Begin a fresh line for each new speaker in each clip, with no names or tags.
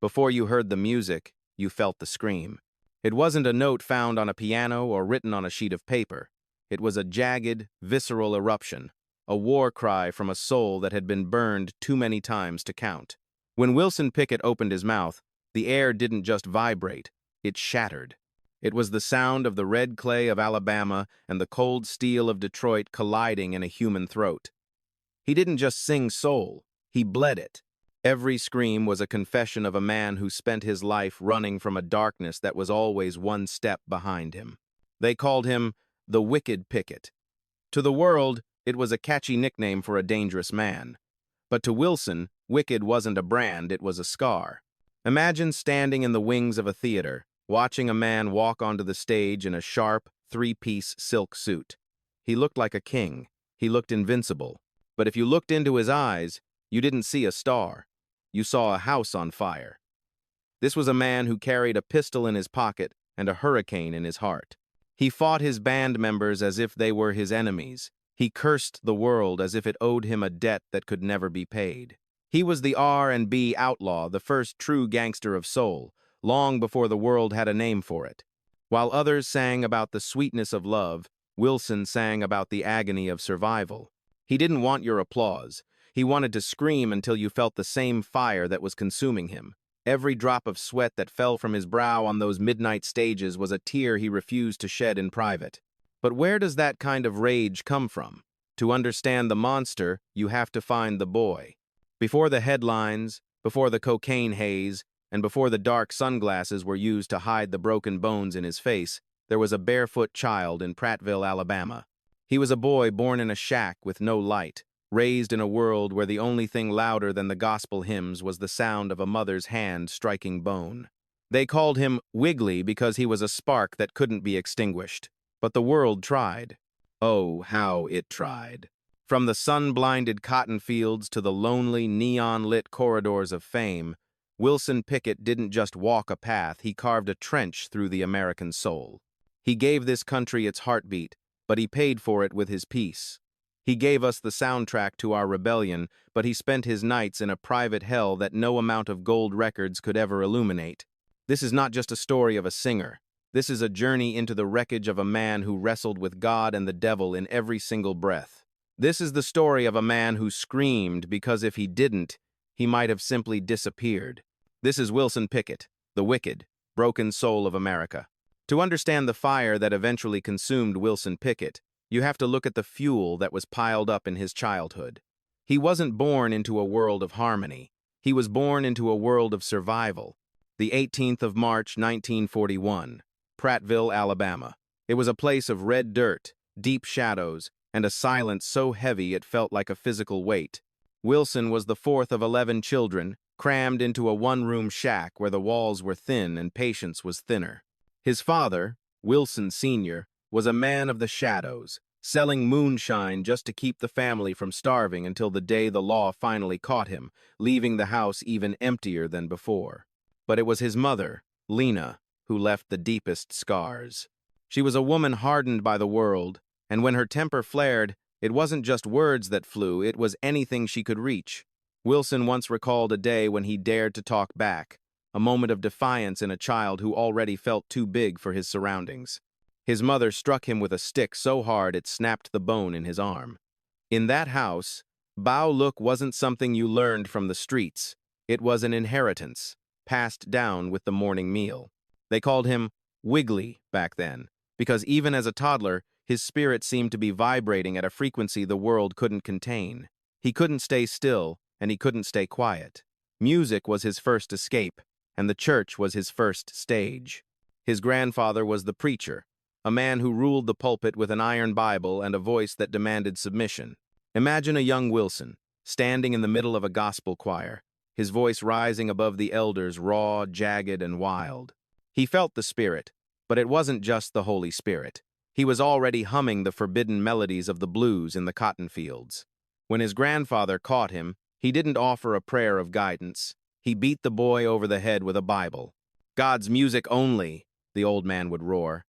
Before you heard the music, you felt the scream. It wasn't a note found on a piano or written on a sheet of paper. It was a jagged, visceral eruption, a war cry from a soul that had been burned too many times to count. When Wilson Pickett opened his mouth, the air didn't just vibrate, it shattered. It was the sound of the red clay of Alabama and the cold steel of Detroit colliding in a human throat. He didn't just sing soul, he bled it. Every scream was a confession of a man who spent his life running from a darkness that was always one step behind him. They called him the Wicked Pickett. To the world, it was a catchy nickname for a dangerous man. But to Wilson, Wicked wasn't a brand, it was a scar. Imagine standing in the wings of a theater, watching a man walk onto the stage in a sharp, three-piece silk suit. He looked like a king. He looked invincible. But if you looked into his eyes, you didn't see a star. You saw a house on fire. This was a man who carried a pistol in his pocket and a hurricane in his heart. He fought his band members as if they were his enemies. He cursed the world as if it owed him a debt that could never be paid. He was the R&B outlaw, the first true gangster of soul, long before the world had a name for it. While others sang about the sweetness of love, Wilson sang about the agony of survival. He didn't want your applause. He wanted to scream until you felt the same fire that was consuming him. Every drop of sweat that fell from his brow on those midnight stages was a tear he refused to shed in private. But where does that kind of rage come from? To understand the monster, you have to find the boy. Before the headlines, before the cocaine haze, and before the dark sunglasses were used to hide the broken bones in his face, there was a barefoot child in Prattville, Alabama. He was a boy born in a shack with no light, raised in a world where the only thing louder than the gospel hymns was the sound of a mother's hand striking bone. They called him Wiggly because he was a spark that couldn't be extinguished. But the world tried. Oh, how it tried. From the sun-blinded cotton fields to the lonely, neon-lit corridors of fame, Wilson Pickett didn't just walk a path, he carved a trench through the American soul. He gave this country its heartbeat, but he paid for it with his peace. He gave us the soundtrack to our rebellion, but he spent his nights in a private hell that no amount of gold records could ever illuminate. This is not just a story of a singer. This is a journey into the wreckage of a man who wrestled with God and the devil in every single breath. This is the story of a man who screamed because if he didn't, he might have simply disappeared. This is Wilson Pickett, the wicked, broken soul of America. To understand the fire that eventually consumed Wilson Pickett, you have to look at the fuel that was piled up in his childhood. He wasn't born into a world of harmony. He was born into a world of survival. The 18th of March, 1941, Prattville, Alabama. It was a place of red dirt, deep shadows, and a silence so heavy it felt like a physical weight. Wilson was the fourth of 11 children, crammed into a one-room shack where the walls were thin and patience was thinner. His father, Wilson Sr., was a man of the shadows, selling moonshine just to keep the family from starving until the day the law finally caught him, leaving the house even emptier than before. But it was his mother, Lena, who left the deepest scars. She was a woman hardened by the world, and when her temper flared, it wasn't just words that flew, it was anything she could reach. Wilson once recalled a day when he dared to talk back, a moment of defiance in a child who already felt too big for his surroundings. His mother struck him with a stick so hard it snapped the bone in his arm. In that house, bow look wasn't something you learned from the streets. It was an inheritance, passed down with the morning meal. They called him Wiggly back then, because even as a toddler, his spirit seemed to be vibrating at a frequency the world couldn't contain. He couldn't stay still, and he couldn't stay quiet. Music was his first escape, and the church was his first stage. His grandfather was the preacher, a man who ruled the pulpit with an iron Bible and a voice that demanded submission. Imagine a young Wilson, standing in the middle of a gospel choir, his voice rising above the elders, raw, jagged, and wild. He felt the Spirit, but it wasn't just the Holy Spirit. He was already humming the forbidden melodies of the blues in the cotton fields. When his grandfather caught him, he didn't offer a prayer of guidance. He beat the boy over the head with a Bible. "God's music only," the old man would roar.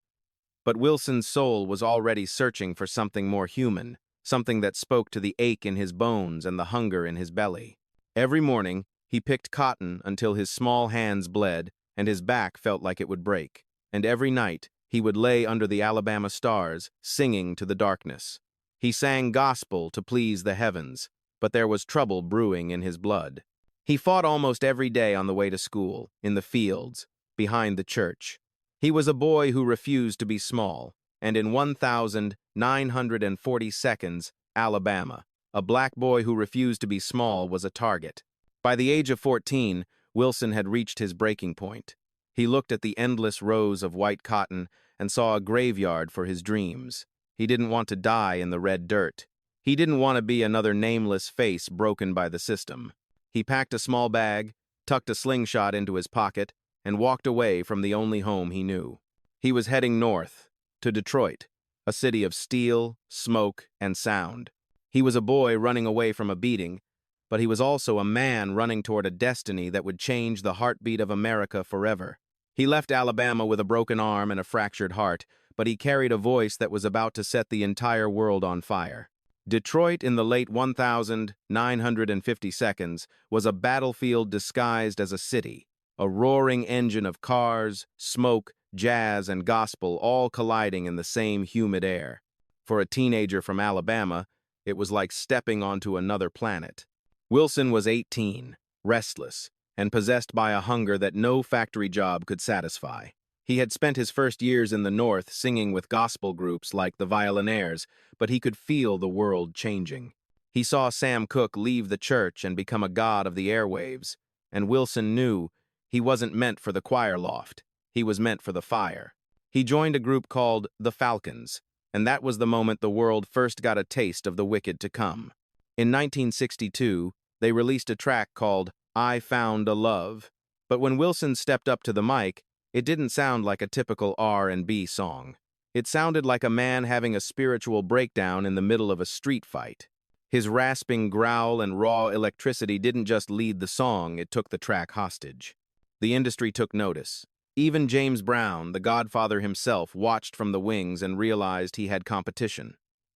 But Wilson's soul was already searching for something more human, something that spoke to the ache in his bones and the hunger in his belly. Every morning, He picked cotton until his small hands bled and his back felt like it would break. And every night, he would lay under the Alabama stars, singing to the darkness. He sang gospel to please the heavens, but there was trouble brewing in his blood. He fought almost every day on the way to school, in the fields, behind the church. He was a boy who refused to be small, and in 1,940 seconds, Alabama, a black boy who refused to be small, was a target. By the age of 14, Wilson had reached his breaking point. He looked at the endless rows of white cotton and saw a graveyard for his dreams. He didn't want to die in the red dirt. He didn't want to be another nameless face broken by the system. He packed a small bag, tucked a slingshot into his pocket, and walked away from the only home he knew. He was heading north, to Detroit, a city of steel, smoke, and sound. He was a boy running away from a beating, but he was also a man running toward a destiny that would change the heartbeat of America forever. He left Alabama with a broken arm and a fractured heart, but he carried a voice that was about to set the entire world on fire. Detroit in the late 1,950 seconds was a battlefield disguised as a city, a roaring engine of cars, smoke, jazz, and gospel all colliding in the same humid air. For a teenager from Alabama, it was like stepping onto another planet. Wilson was 18, restless, and possessed by a hunger that no factory job could satisfy. He had spent his first years in the North singing with gospel groups like the Violinaires, but he could feel the world changing. He saw Sam Cooke leave the church and become a god of the airwaves, and Wilson knew he wasn't meant for the choir loft. He was meant for the fire. He joined a group called the Falcons, and that was the moment the world first got a taste of the wicked to come. In 1962, they released a track called I Found a Love, but when Wilson stepped up to the mic, it didn't sound like a typical R&B song. It sounded like a man having a spiritual breakdown in the middle of a street fight. His rasping growl and raw electricity didn't just lead the song, it took the track hostage. The industry took notice. Even James Brown, the Godfather himself, watched from the wings and realized he had competition.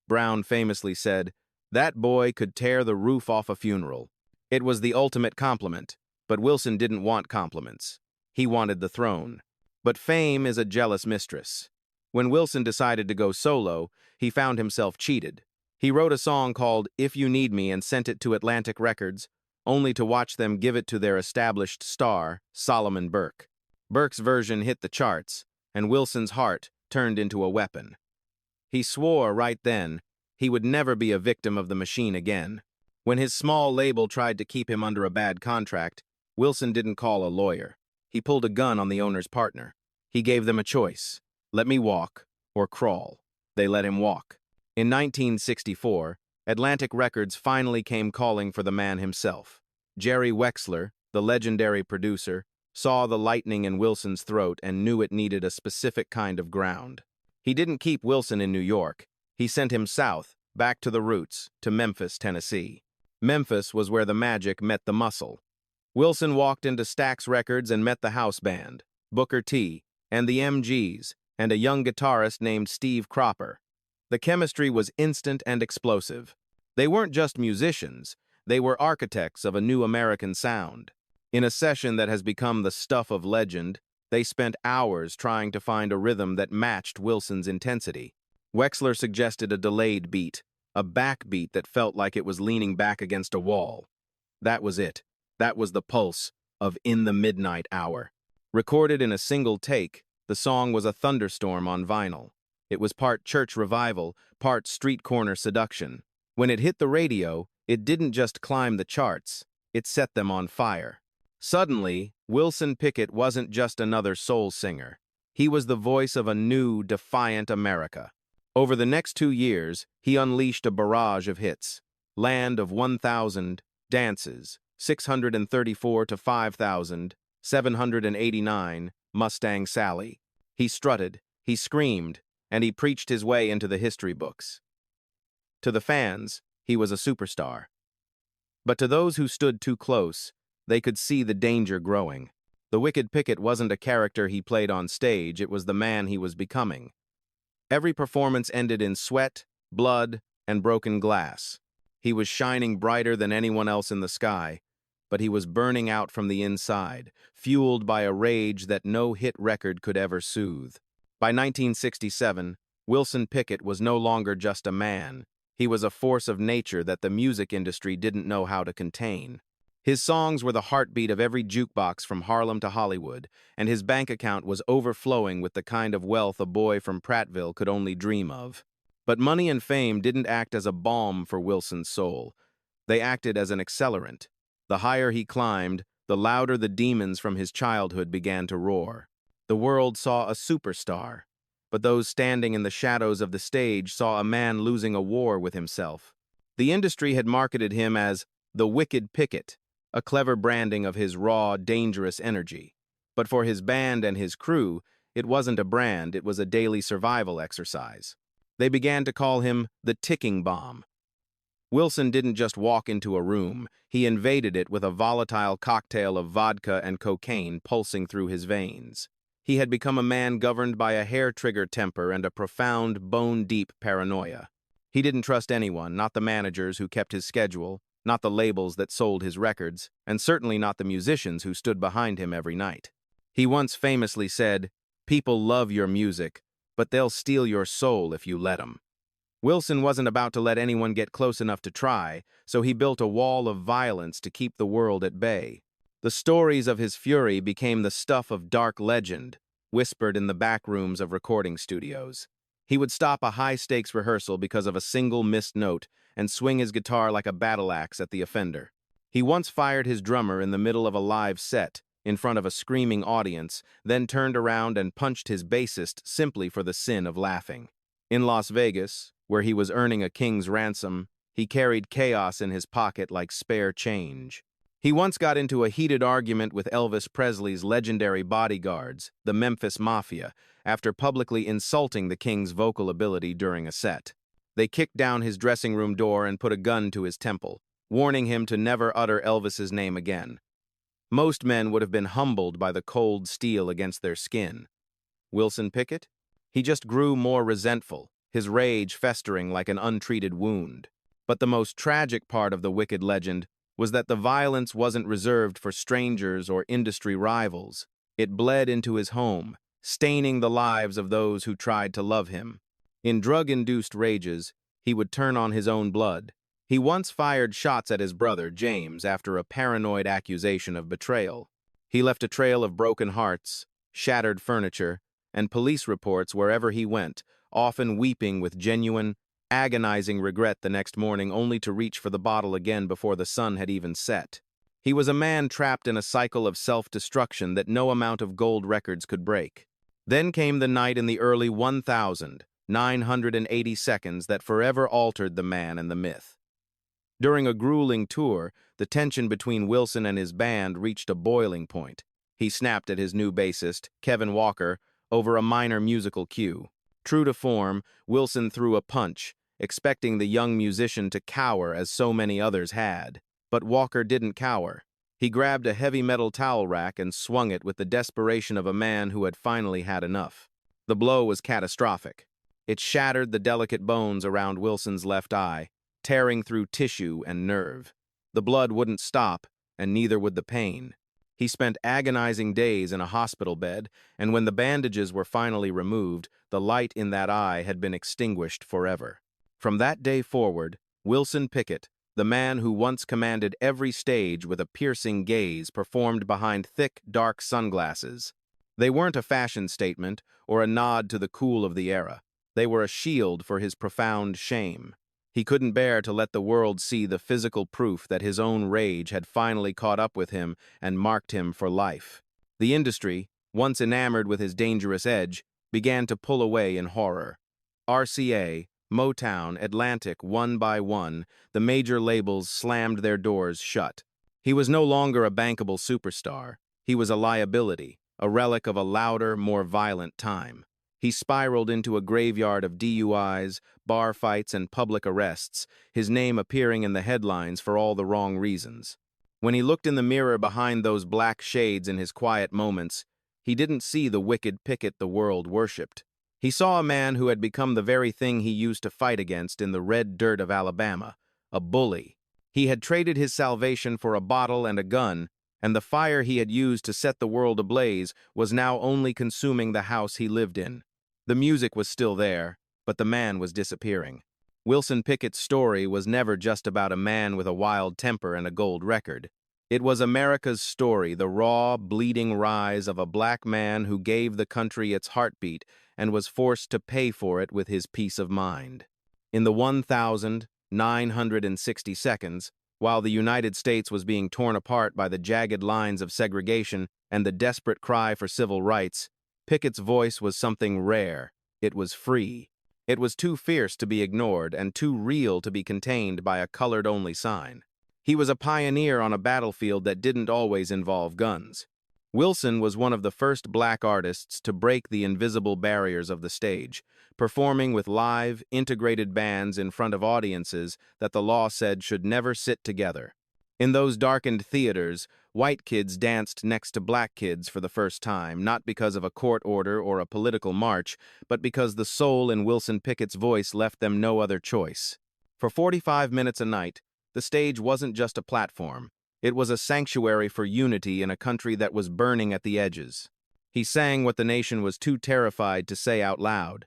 Brown famously said, "That boy could tear the roof off a funeral." It was the ultimate compliment, but Wilson didn't want compliments. He wanted the throne. But fame is a jealous mistress. When Wilson decided to go solo, he found himself cheated. He wrote a song called If You Need Me and sent it to Atlantic Records, only to watch them give it to their established star, Solomon Burke. Burke's version hit the charts, and Wilson's heart turned into a weapon. He swore right then he would never be a victim of the machine again. When his small label tried to keep him under a bad contract, Wilson didn't call a lawyer. He pulled a gun on the owner's partner. He gave them a choice. Let me walk or crawl. They let him walk. In 1964, Atlantic Records finally came calling for the man himself. Jerry Wexler, the legendary producer, saw the lightning in Wilson's throat and knew it needed a specific kind of ground. He didn't keep Wilson in New York. He sent him south, back to the roots, to Memphis, Tennessee. Memphis was where the magic met the muscle. Wilson walked into Stax Records and met the house band, Booker T, and the MGs, and a young guitarist named Steve Cropper. The chemistry was instant and explosive. They weren't just musicians, they were architects of a new American sound. In a session that has become the stuff of legend, they spent hours trying to find a rhythm that matched Wilson's intensity. Wexler suggested a delayed beat, a backbeat that felt like it was leaning back against a wall. That was it. That was the pulse of In the Midnight Hour. Recorded in a single take, the song was a thunderstorm on vinyl. It was part church revival, part street corner seduction. When it hit the radio, it didn't just climb the charts, it set them on fire. Suddenly, Wilson Pickett wasn't just another soul singer. He was the voice of a new, defiant America. Over the next 2 years, he unleashed a barrage of hits. Land of 1,000, Dances, 634 to 5,000, 789, Mustang Sally. He strutted, he screamed, and he preached his way into the history books. To the fans, he was a superstar. But to those who stood too close, they could see the danger growing. The Wicked Pickett wasn't a character he played on stage, it was the man he was becoming. Every performance ended in sweat, blood, and broken glass. He was shining brighter than anyone else in the sky, but he was burning out from the inside, fueled by a rage that no hit record could ever soothe. By 1967, Wilson Pickett was no longer just a man. He was a force of nature that the music industry didn't know how to contain. His songs were the heartbeat of every jukebox from Harlem to Hollywood, and his bank account was overflowing with the kind of wealth a boy from Prattville could only dream of. But money and fame didn't act as a balm for Wilson's soul. They acted as an accelerant. The higher he climbed, the louder the demons from his childhood began to roar. The world saw a superstar, but those standing in the shadows of the stage saw a man losing a war with himself. The industry had marketed him as the Wicked Pickett, a clever branding of his raw, dangerous energy. But for his band and his crew, it wasn't a brand, it was a daily survival exercise. They began to call him the ticking bomb. Wilson didn't just walk into a room, he invaded it with a volatile cocktail of vodka and cocaine pulsing through his veins. He had become a man governed by a hair-trigger temper and a profound, bone-deep paranoia. He didn't trust anyone, not the managers who kept his schedule, not the labels that sold his records, and certainly not the musicians who stood behind him every night. He once famously said, "People love your music, but they'll steal your soul if you let them." Wilson wasn't about to let anyone get close enough to try, so he built a wall of violence to keep the world at bay. The stories of his fury became the stuff of dark legend, whispered in the back rooms of recording studios. He would stop a high-stakes rehearsal because of a single missed note and swing his guitar like a battle axe at the offender. He once fired his drummer in the middle of a live set, in front of a screaming audience, then turned around and punched his bassist simply for the sin of laughing. In Las Vegas, where he was earning a king's ransom, he carried chaos in his pocket like spare change. He once got into a heated argument with Elvis Presley's legendary bodyguards, the Memphis Mafia, after publicly insulting the king's vocal ability during a set. They kicked down his dressing room door and put a gun to his temple, warning him to never utter Elvis's name again. Most men would have been humbled by the cold steel against their skin. Wilson Pickett? He just grew more resentful, his rage festering like an untreated wound. But the most tragic part of the Wicked legend was that the violence wasn't reserved for strangers or industry rivals. It bled into his home, staining the lives of those who tried to love him. In drug-induced rages, he would turn on his own blood. He once fired shots at his brother, James, after a paranoid accusation of betrayal. He left a trail of broken hearts, shattered furniture, and police reports wherever he went, often weeping with genuine, agonizing regret the next morning only to reach for the bottle again before the sun had even set. He was a man trapped in a cycle of self-destruction that no amount of gold records could break. Then came the night in the early 1980 seconds that forever altered the man and the myth. During a grueling tour, the tension between Wilson and his band reached a boiling point. He snapped at his new bassist, Kevin Walker, over a minor musical cue. True to form, Wilson threw a punch, expecting the young musician to cower as so many others had. But Walker didn't cower. He grabbed a heavy metal towel rack and swung it with the desperation of a man who had finally had enough. The blow was catastrophic. It shattered the delicate bones around Wilson's left eye, tearing through tissue and nerve. The blood wouldn't stop, and neither would the pain. He spent agonizing days in a hospital bed, and when the bandages were finally removed, the light in that eye had been extinguished forever. From that day forward, Wilson Pickett, the man who once commanded every stage with a piercing gaze, performed behind thick, dark sunglasses. They weren't a fashion statement or a nod to the cool of the era. They were a shield for his profound shame. He couldn't bear to let the world see the physical proof that his own rage had finally caught up with him and marked him for life. The industry, once enamored with his dangerous edge, began to pull away in horror. RCA, Motown, Atlantic, one by one, the major labels slammed their doors shut. He was no longer a bankable superstar. He was a liability, a relic of a louder, more violent time. He spiraled into a graveyard of DUIs, bar fights, and public arrests, his name appearing in the headlines for all the wrong reasons. When he looked in the mirror behind those black shades in his quiet moments, he didn't see the Wicked Pickett the world worshipped. He saw a man who had become the very thing he used to fight against in the red dirt of Alabama, a bully, He had traded his salvation for a bottle and a gun, and the fire he had used to set the world ablaze was now only consuming the house he lived in. The music was still there, but the man was disappearing. Wilson Pickett's story was never just about a man with a wild temper and a gold record. It was America's story, the raw, bleeding rise of a black man who gave the country its heartbeat and was forced to pay for it with his peace of mind. In the 1,960 seconds, while the United States was being torn apart by the jagged lines of segregation and the desperate cry for civil rights, Pickett's voice was something rare. It was free. It was too fierce to be ignored and too real to be contained by a colored-only sign. He was a pioneer on a battlefield that didn't always involve guns. Wilson was one of the first black artists to break the invisible barriers of the stage, performing with live, integrated bands in front of audiences that the law said should never sit together. In those darkened theaters, white kids danced next to black kids for the first time, not because of a court order or a political march, but because the soul in Wilson Pickett's voice left them no other choice. For 45 minutes a night, the stage wasn't just a platform. It was a sanctuary for unity in a country that was burning at the edges. He sang what the nation was too terrified to say out loud.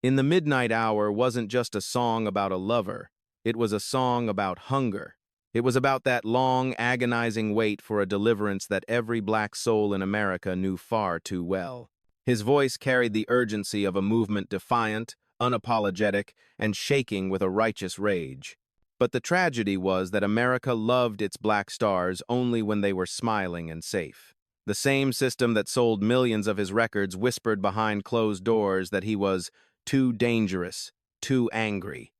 In the Midnight Hour wasn't just a song about a lover. It was a song about hunger. It was about that long, agonizing wait for a deliverance that every black soul in America knew far too well. His voice carried the urgency of a movement defiant, unapologetic, and shaking with a righteous rage. But the tragedy was that America loved its black stars only when they were smiling and safe. The same system that sold millions of his records whispered behind closed doors that he was too dangerous, too angry.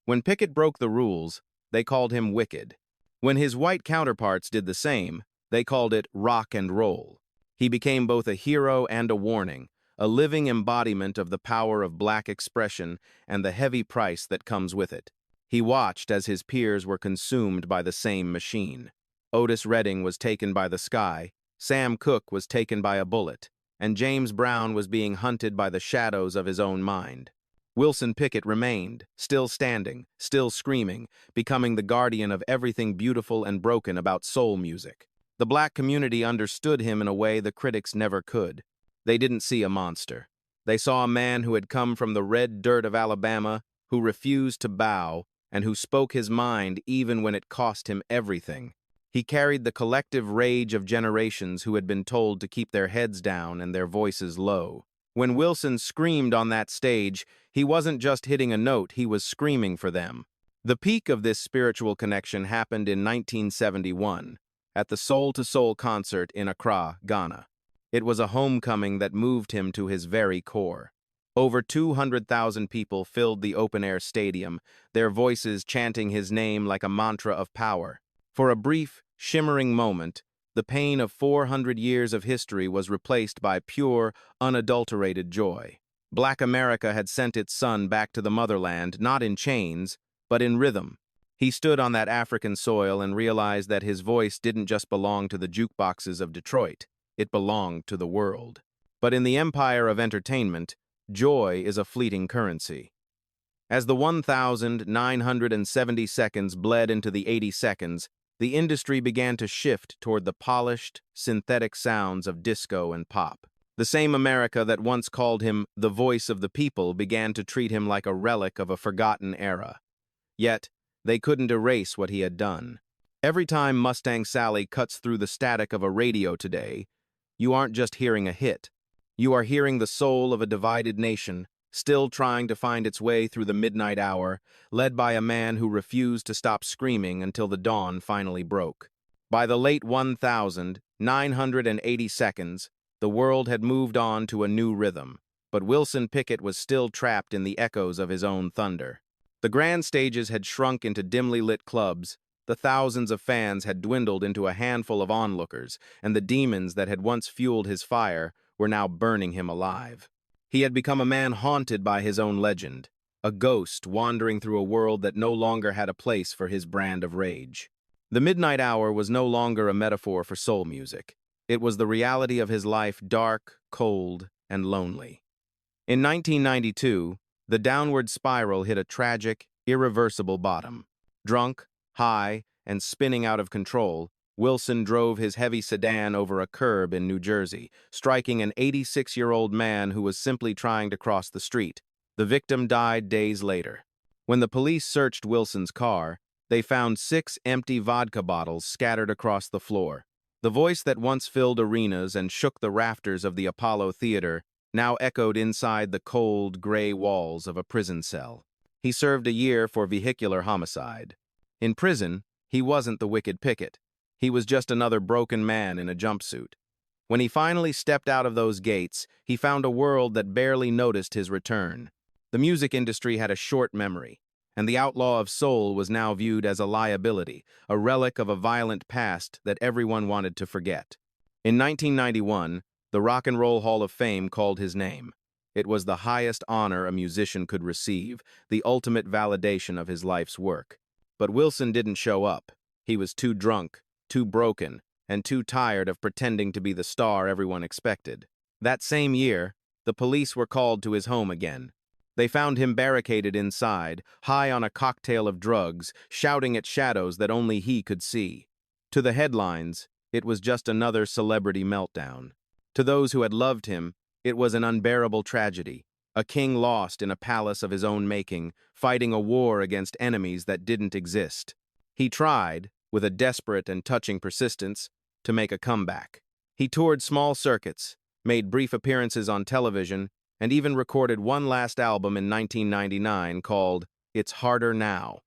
When Pickett broke the rules, they called him wicked. When his white counterparts did the same, they called it rock and roll. He became both a hero and a warning, a living embodiment of the power of black expression and the heavy price that comes with it. He watched as his peers were consumed by the same machine. Otis Redding was taken by the sky, Sam Cooke was taken by a bullet, and James Brown was being hunted by the shadows of his own mind. Wilson Pickett remained, still standing, still screaming, becoming the guardian of everything beautiful and broken about soul music. The black community understood him in a way the critics never could. They didn't see a monster. They saw a man who had come from the red dirt of Alabama, who refused to bow, and who spoke his mind even when it cost him everything. He carried the collective rage of generations who had been told to keep their heads down and their voices low. When Wilson screamed on that stage, he wasn't just hitting a note, he was screaming for them. The peak of this spiritual connection happened in 1971, at the Soul to Soul concert in Accra, Ghana. It was a homecoming that moved him to his very core. Over 200,000 people filled the open-air stadium, their voices chanting his name like a mantra of power. For a brief, shimmering moment, the pain of 400 years of history was replaced by pure, unadulterated joy. Black America had sent its son back to the motherland, not in chains, but in rhythm. He stood on that African soil and realized that his voice didn't just belong to the jukeboxes of Detroit, it belonged to the world. But in the empire of entertainment, joy is a fleeting currency. As the 1,970 seconds bled into the 80 seconds, the industry began to shift toward the polished, synthetic sounds of disco and pop. The same America that once called him the voice of the people began to treat him like a relic of a forgotten era. Yet, they couldn't erase what he had done. Every time Mustang Sally cuts through the static of a radio today, you aren't just hearing a hit. You are hearing the soul of a divided nation, still trying to find its way through the midnight hour, led by a man who refused to stop screaming until the dawn finally broke. By the late 1,980 seconds, the world had moved on to a new rhythm, but Wilson Pickett was still trapped in the echoes of his own thunder. The grand stages had shrunk into dimly lit clubs, the thousands of fans had dwindled into a handful of onlookers, and the demons that had once fueled his fire were now burning him alive. He had become a man haunted by his own legend, a ghost wandering through a world that no longer had a place for his brand of rage. The midnight hour was no longer a metaphor for soul music. It was the reality of his life, dark, cold, and lonely. In 1992, the downward spiral hit a tragic, irreversible bottom. Drunk, High and spinning out of control, Wilson drove his heavy sedan over a curb in New Jersey, striking an 86-year-old man who was simply trying to cross the street. The victim died days later. When the police searched Wilson's car, they found 6 empty vodka bottles scattered across the floor. The voice that once filled arenas and shook the rafters of the Apollo Theater now echoed inside the cold, gray walls of a prison cell. He served a year for vehicular homicide. In prison, he wasn't the Wicked Pickett. He was just another broken man in a jumpsuit. When he finally stepped out of those gates, he found a world that barely noticed his return. The music industry had a short memory, and the outlaw of soul was now viewed as a liability, a relic of a violent past that everyone wanted to forget. In 1991, the Rock and Roll Hall of Fame called his name. It was the highest honor a musician could receive, the ultimate validation of his life's work. But Wilson didn't show up. He was too drunk, too broken, and too tired of pretending to be the star everyone expected. That same year, the police were called to his home again. They found him barricaded inside, high on a cocktail of drugs, shouting at shadows that only he could see. To the headlines, it was just another celebrity meltdown. To those who had loved him, it was an unbearable tragedy, a king lost in a palace of his own making, fighting a war against enemies that didn't exist. He tried, with a desperate and touching persistence, to make a comeback. He toured small circuits, made brief appearances on television, and even recorded one last album in 1999 called It's Harder Now.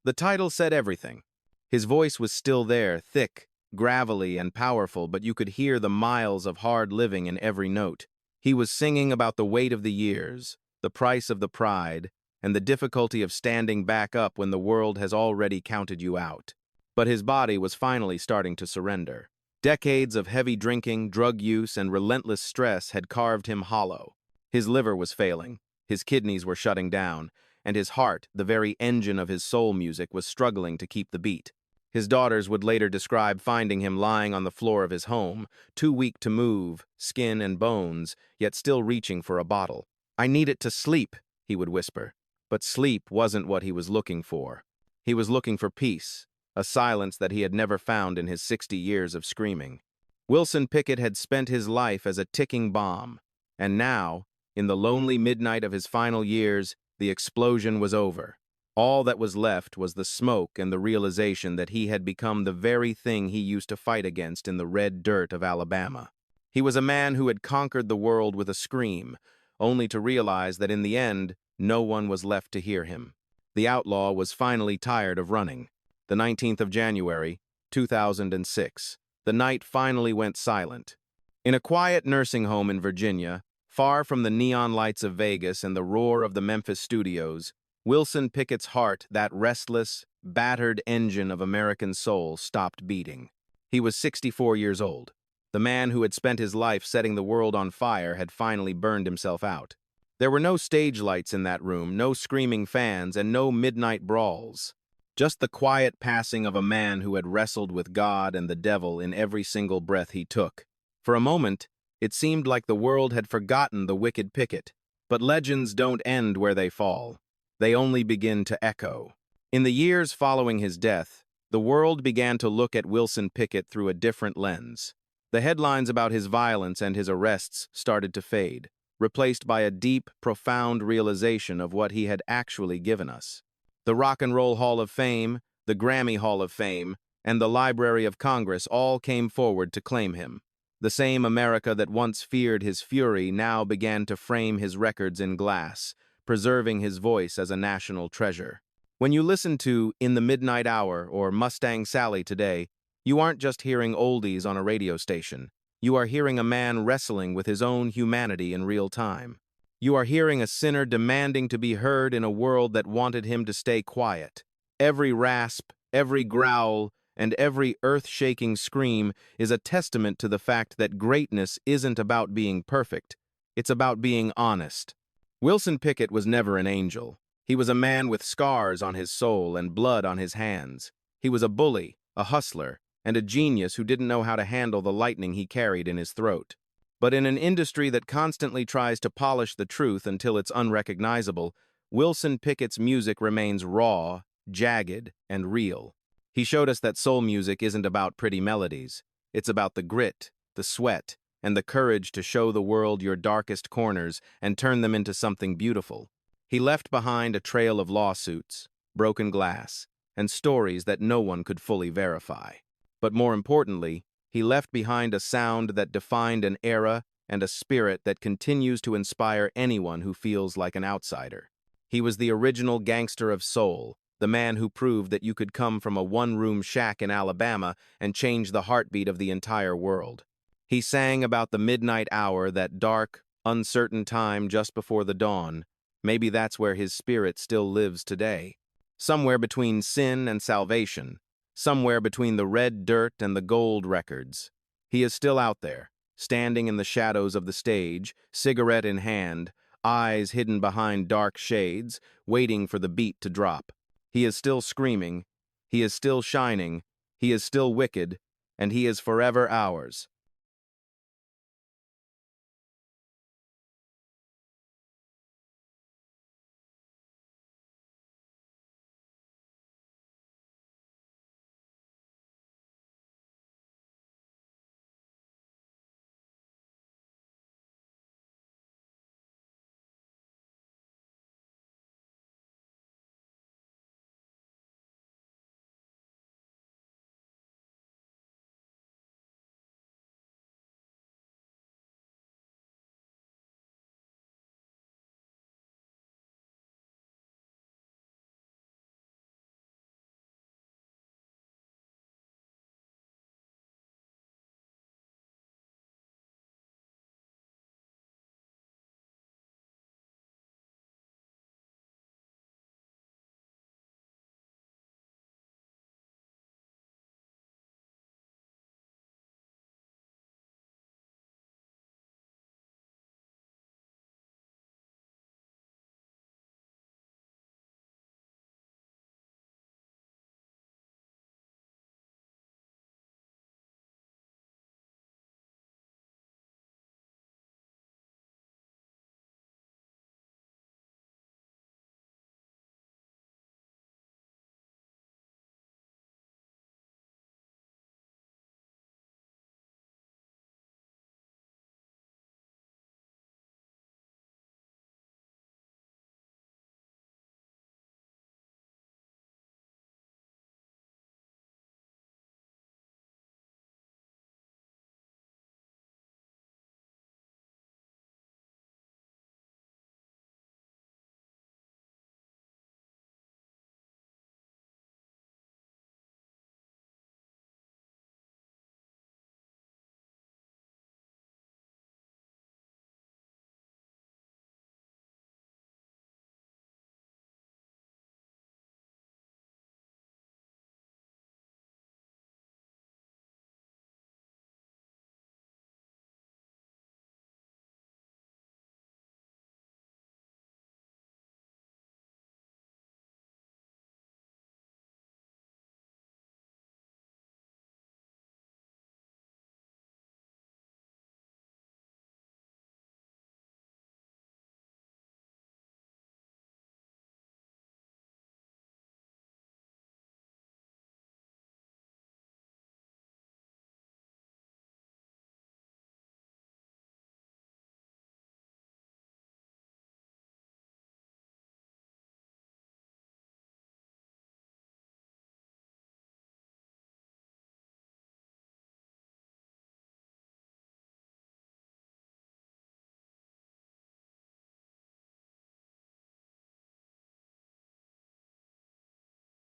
The title said everything. His voice was still there, thick, gravelly, and powerful, but you could hear the miles of hard living in every note. He was singing about the weight of the years, the price of the pride, and the difficulty of standing back up when the world has already counted you out. But his body was finally starting to surrender. Decades of heavy drinking, drug use, and relentless stress had carved him hollow. His liver was failing, his kidneys were shutting down, and his heart, the very engine of his soul music, was struggling to keep the beat. His daughters would later describe finding him lying on the floor of his home, too weak to move, skin and bones, yet still reaching for a bottle. "I need it to sleep," he would whisper. But sleep wasn't what he was looking for. He was looking for peace, a silence that he had never found in his 60 years of screaming. Wilson Pickett had spent his life as a ticking bomb, and now, in the lonely midnight of his final years, the explosion was over. All that was left was the smoke and the realization that he had become the very thing he used to fight against in the red dirt of Alabama. He was a man who had conquered the world with a scream, only to realize that in the end, no one was left to hear him. The outlaw was finally tired of running. The 19th of January, 2006. The night finally went silent. In a quiet nursing home in Virginia, far from the neon lights of Vegas and the roar of the Memphis studios, Wilson Pickett's heart, that restless, battered engine of American soul, stopped beating. He was 64 years old. The man who had spent his life setting the world on fire had finally burned himself out. There were no stage lights in that room, no screaming fans, and no midnight brawls. Just the quiet passing of a man who had wrestled with God and the devil in every single breath he took. For a moment, it seemed like the world had forgotten the Wicked Pickett. But legends don't end where they fall. They only begin to echo. In the years following his death, the world began to look at Wilson Pickett through a different lens. The headlines about his violence and his arrests started to fade, replaced by a deep, profound realization of what he had actually given us. The Rock and Roll Hall of Fame, the Grammy Hall of Fame, and the Library of Congress all came forward to claim him. The same America that once feared his fury now began to frame his records in glass, preserving his voice as a national treasure. When you listen to In the Midnight Hour or Mustang Sally today, you aren't just hearing oldies on a radio station. You are hearing a man wrestling with his own humanity in real time. You are hearing a sinner demanding to be heard in a world that wanted him to stay quiet. Every rasp, every growl, and every earth-shaking scream is a testament to the fact that greatness isn't about being perfect. It's about being honest. Wilson Pickett was never an angel. He was a man with scars on his soul and blood on his hands. He was a bully, a hustler, and a genius who didn't know how to handle the lightning he carried in his throat. But in an industry that constantly tries to polish the truth until it's unrecognizable, Wilson Pickett's music remains raw, jagged, and real. He showed us that soul music isn't about pretty melodies. It's about the grit, the sweat, and the courage to show the world your darkest corners and turn them into something beautiful. He left behind a trail of lawsuits, broken glass, and stories that no one could fully verify. But more importantly, he left behind a sound that defined an era and a spirit that continues to inspire anyone who feels like an outsider. He was the original gangster of soul, the man who proved that you could come from a one-room shack in Alabama and change the heartbeat of the entire world. He sang about the midnight hour, that dark, uncertain time just before the dawn. Maybe that's where his spirit still lives today. Somewhere between sin and salvation, somewhere between the red dirt and the gold records. He is still out there, standing in the shadows of the stage, cigarette in hand, eyes hidden behind dark shades, waiting for the beat to drop. He is still screaming, he is still shining, he is still wicked, and he is forever ours.